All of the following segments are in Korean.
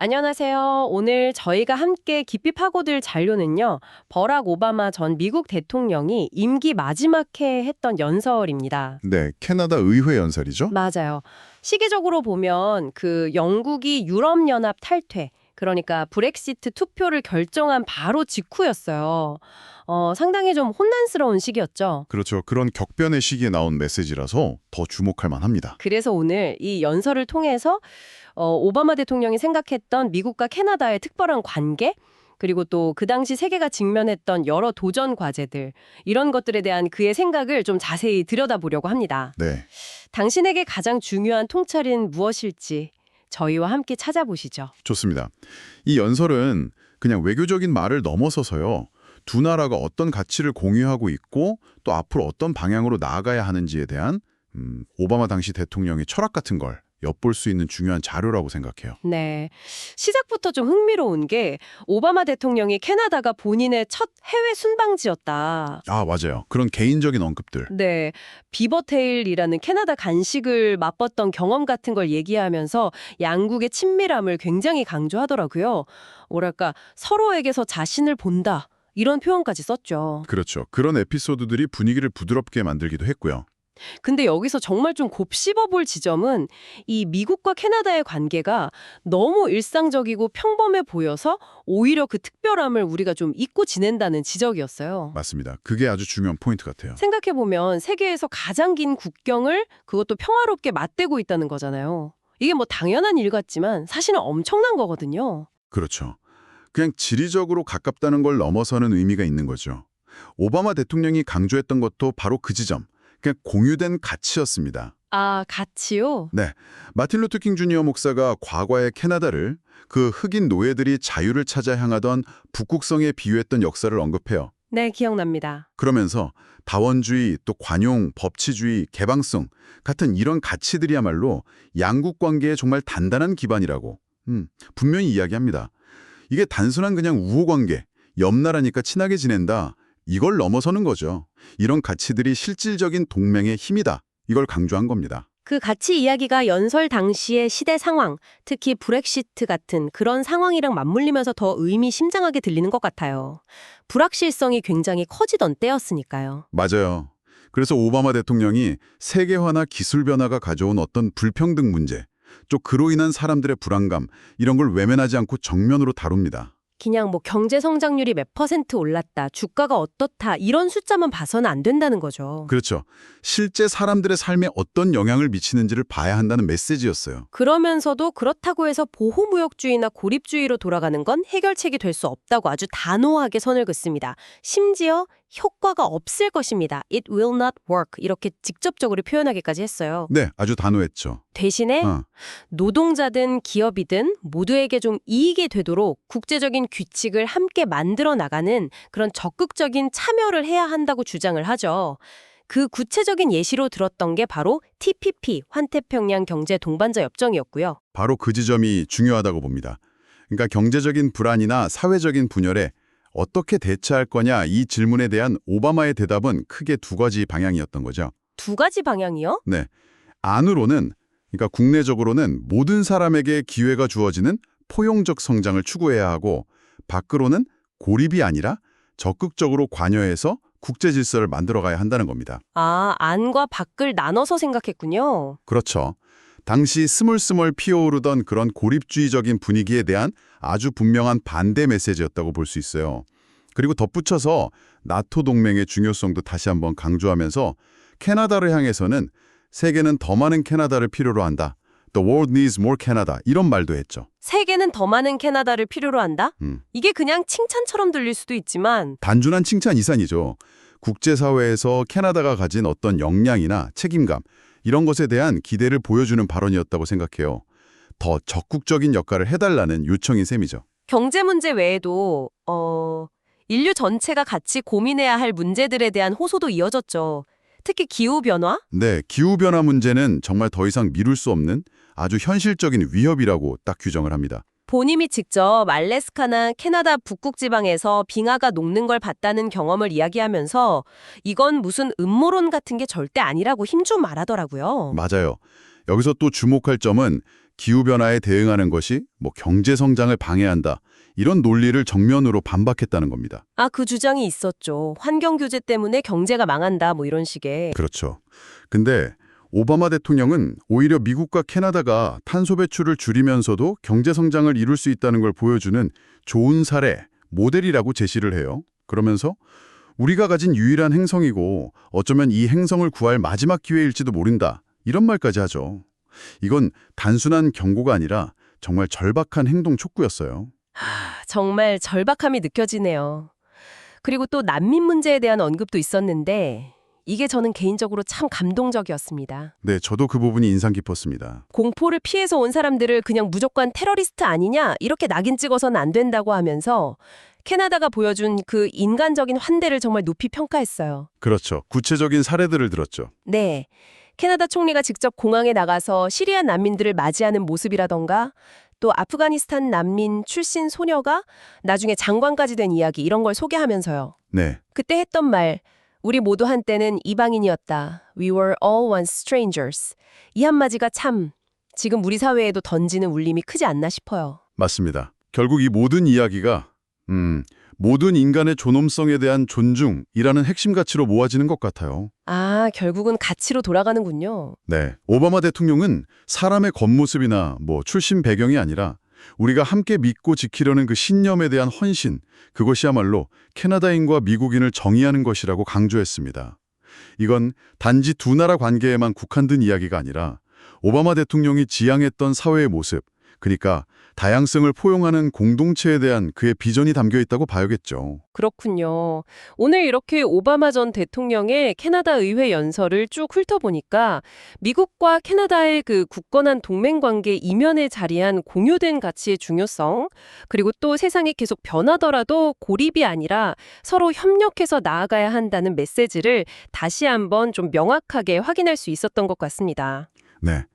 안녕하세요. 오늘 저희가 함께 깊이 파고들 자료는요, 버락 오바마 전 미국 대통령이 임기 마지막 해에 했던 연설입니다. 네, 캐나다 의회 연설이죠? 맞아요. 시기적으로 보면 그 영국이 유럽연합 탈퇴, 그러니까 브렉시트 투표를 결정한 바로 직후였어요. 상당히 좀 혼란스러운 시기였죠. 그렇죠. 그런 격변의 시기에 나온 메시지라서 더 주목할 만합니다. 그래서 오늘 이 연설을 통해서 오바마 대통령이 생각했던 미국과 캐나다의 특별한 관계, 그리고 또 그 당시 세계가 직면했던 여러 도전 과제들, 이런 것들에 대한 그의 생각을 좀 자세히 들여다보려고 합니다. 네, 당신에게 가장 중요한 통찰은 무엇일지 저희와 함께 찾아보시죠. 좋습니다. 이 연설은 그냥 외교적인 말을 넘어서서요. 두 나라가 어떤 가치를 공유하고 있고 또 앞으로 어떤 방향으로 나아가야 하는지에 대한 오바마 당시 대통령의 철학 같은 걸 엿볼 수 있는 중요한 자료라고 생각해요. 네. 시작부터 좀 흥미로운 게 오바마 대통령이 캐나다가 본인의 첫 해외 순방지였다. 아, 맞아요. 그런 개인적인 언급들. 네. 비버테일이라는 캐나다 간식을 맛봤던 경험 같은 걸 얘기하면서 양국의 친밀함을 굉장히 강조하더라고요. 뭐랄까, 서로에게서 자신을 본다. 이런 표현까지 썼죠. 그렇죠. 그런 에피소드들이 분위기를 부드럽게 만들기도 했고요. 근데 여기서 정말 좀 곱씹어볼 지점은 이 미국과 캐나다의 관계가 너무 일상적이고 평범해 보여서 오히려 그 특별함을 우리가 좀 잊고 지낸다는 지적이었어요. 맞습니다. 그게 아주 중요한 포인트 같아요. 생각해보면 세계에서 가장 긴 국경을 그것도 평화롭게 맞대고 있다는 거잖아요. 이게 뭐 당연한 일 같지만 사실은 엄청난 거거든요. 그렇죠. 그냥 지리적으로 가깝다는 걸 넘어서는 의미가 있는 거죠. 오바마 대통령이 강조했던 것도 바로 그 지점, 그냥 공유된 가치였습니다. 아, 가치요? 네, 마틴 루터 킹 주니어 목사가 과거의 캐나다를 그 흑인 노예들이 자유를 찾아 향하던 북극성에 비유했던 역사를 언급해요. 네, 기억납니다. 그러면서 다원주의, 또 관용, 법치주의, 개방성 같은 이런 가치들이야말로 양국 관계의 정말 단단한 기반이라고 분명히 이야기합니다. 이게 단순한 그냥 우호관계, 옆나라니까 친하게 지낸다, 이걸 넘어서는 거죠. 이런 가치들이 실질적인 동맹의 힘이다. 이걸 강조한 겁니다. 그 가치 이야기가 연설 당시의 시대 상황, 특히 브렉시트 같은 그런 상황이랑 맞물리면서 더 의미심장하게 들리는 것 같아요. 불확실성이 굉장히 커지던 때였으니까요. 맞아요. 그래서 오바마 대통령이 세계화나 기술 변화가 가져온 어떤 불평등 문제, 또 그로 인한 사람들의 불안감, 이런 걸 외면하지 않고 정면으로 다룹니다. 그냥 뭐 경제 성장률이 몇 퍼센트 올랐다, 주가가 어떻다 이런 숫자만 봐서는 안 된다는 거죠. 그렇죠. 실제 사람들의 삶에 어떤 영향을 미치는지를 봐야 한다는 메시지였어요. 그러면서도 그렇다고 해서 보호무역주의나 고립주의로 돌아가는 건 해결책이 될 수 없다고 아주 단호하게 선을 긋습니다. 심지어 효과가 없을 것입니다. It will not work. 이렇게 직접적으로 표현하기까지 했어요. 네, 아주 단호했죠. 대신에 노동자든 기업이든 모두에게 좀 이익이 되도록 국제적인 규칙을 함께 만들어 나가는 그런 적극적인 참여를 해야 한다고 주장을 하죠. 그 구체적인 예시로 들었던 게 바로 TPP, 환태평양 경제 동반자 협정이었고요. 바로 그 지점이 중요하다고 봅니다. 그러니까 경제적인 불안이나 사회적인 분열에 어떻게 대처할 거냐, 이 질문에 대한 오바마의 대답은 크게 두 가지 방향이었던 거죠. 두 가지 방향이요? 네, 안으로는, 그러니까 국내적으로는 모든 사람에게 기회가 주어지는 포용적 성장을 추구해야 하고, 밖으로는 고립이 아니라 적극적으로 관여해서 국제 질서를 만들어가야 한다는 겁니다. 아, 안과 밖을 나눠서 생각했군요. 그렇죠. 당시 스물스물 피어오르던 그런 고립주의적인 분위기에 대한 아주 분명한 반대 메시지였다고 볼 수 있어요. 그리고 덧붙여서 나토 동맹의 중요성도 다시 한번 강조하면서 캐나다를 향해서는 세계는 더 많은 캐나다를 필요로 한다. The world needs more Canada. 이런 말도 했죠. 세계는 더 많은 캐나다를 필요로 한다? 이게 그냥 칭찬처럼 들릴 수도 있지만 단순한 칭찬 이상이죠. 국제사회에서 캐나다가 가진 어떤 역량이나 책임감, 이런 것에 대한 기대를 보여주는 발언이었다고 생각해요. 더 적극적인 역할을 해달라는 요청인 셈이죠. 경제 문제 외에도 인류 전체가 같이 고민해야 할 문제들에 대한 호소도 이어졌죠. 특히 기후변화? 네, 기후변화 문제는 정말 더 이상 미룰 수 없는 아주 현실적인 위협이라고 딱 규정을 합니다. 본인이 직접 알래스카나 캐나다 북극 지방에서 빙하가 녹는 걸 봤다는 경험을 이야기하면서 이건 무슨 음모론 같은 게 절대 아니라고 힘좀 말하더라고요. 맞아요. 여기서 또 주목할 점은 기후변화에 대응하는 것이 경제 성장을 방해한다. 이런 논리를 정면으로 반박했다는 겁니다. 아, 그 주장이 있었죠. 환경 규제 때문에 경제가 망한다, 뭐 이런 식의. 그렇죠. 근데 오바마 대통령은 오히려 미국과 캐나다가 탄소 배출을 줄이면서도 경제 성장을 이룰 수 있다는 걸 보여주는 좋은 사례, 모델이라고 제시를 해요. 그러면서 우리가 가진 유일한 행성이고 어쩌면 이 행성을 구할 마지막 기회일지도 모른다. 이런 말까지 하죠. 이건 단순한 경고가 아니라 정말 절박한 행동 촉구였어요. 정말 절박함이 느껴지네요. 그리고 또 난민 문제에 대한 언급도 있었는데 이게 저는 개인적으로 참 감동적이었습니다. 네, 저도 그 부분이 인상 깊었습니다. 공포를 피해서 온 사람들을 그냥 무조건 테러리스트 아니냐 이렇게 낙인 찍어서는 안 된다고 하면서 캐나다가 보여준 그 인간적인 환대를 정말 높이 평가했어요. 그렇죠. 구체적인 사례들을 들었죠. 네. 캐나다 총리가 직접 공항에 나가서 시리아 난민들을 맞이하는 모습이라던가 또 아프가니스탄 난민 출신 소녀가 나중에 장관까지 된 이야기 이런 걸 소개하면서요. 네, 그때 했던 말, 우리 모두 한때는 이방인이었다. We were all once strangers. 이 한마디가 참 지금 우리 사회에도 던지는 울림이 크지 않나 싶어요. 맞습니다. 결국 이 모든 이야기가 모든 인간의 존엄성에 대한 존중이라는 핵심 가치로 모아지는 것 같아요. 아, 결국은 가치로 돌아가는군요. 네, 오바마 대통령은 사람의 겉모습이나 출신 배경이 아니라 우리가 함께 믿고 지키려는 그 신념에 대한 헌신, 그것이야말로 캐나다인과 미국인을 정의하는 것이라고 강조했습니다. 이건 단지 두 나라 관계에만 국한된 이야기가 아니라 오바마 대통령이 지향했던 사회의 모습, 그러니까 다양성을 포용하는 공동체에 대한 그의 비전이 담겨 있다고 봐야겠죠. 그렇군요. 오늘 이렇게 오바마 전 대통령의 캐나다 의회 연설을 쭉 훑어보니까 미국과 캐나다의 그 굳건한 동맹관계 이면에 자리한 공유된 가치의 중요성, 그리고 또 세상이 계속 변하더라도 고립이 아니라 서로 협력해서 나아가야 한다는 메시지를 다시 한번 좀 명확하게 확인할 수 있었던 것 같습니다. 네.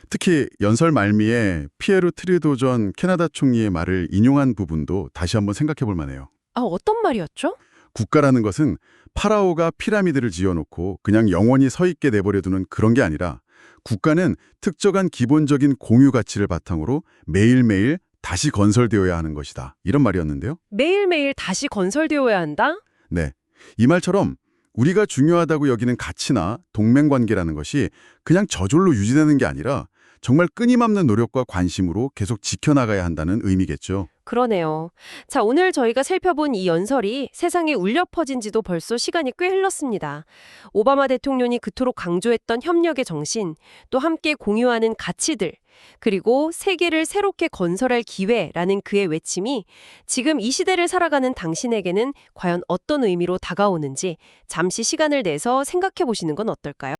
특히 연설 말미에 피에르 트루도 전 캐나다 총리의 말을 인용한 부분도 다시 한번 생각해 볼 만해요. 아, 어떤 말이었죠? 국가라는 것은 파라오가 피라미드를 지어놓고 그냥 영원히 서 있게 내버려두는 그런 게 아니라 국가는 특정한 기본적인 공유 가치를 바탕으로 매일매일 다시 건설되어야 하는 것이다. 이런 말이었는데요. 매일매일 다시 건설되어야 한다? 네. 이 말처럼 우리가 중요하다고 여기는 가치나 동맹관계라는 것이 그냥 저절로 유지되는 게 아니라 정말 끊임없는 노력과 관심으로 계속 지켜나가야 한다는 의미겠죠. 그러네요. 자, 오늘 저희가 살펴본 이 연설이 세상에 울려 퍼진 지도 벌써 시간이 꽤 흘렀습니다. 오바마 대통령이 그토록 강조했던 협력의 정신, 또 함께 공유하는 가치들, 그리고 세계를 새롭게 건설할 기회라는 그의 외침이 지금 이 시대를 살아가는 당신에게는 과연 어떤 의미로 다가오는지 잠시 시간을 내서 생각해 보시는 건 어떨까요?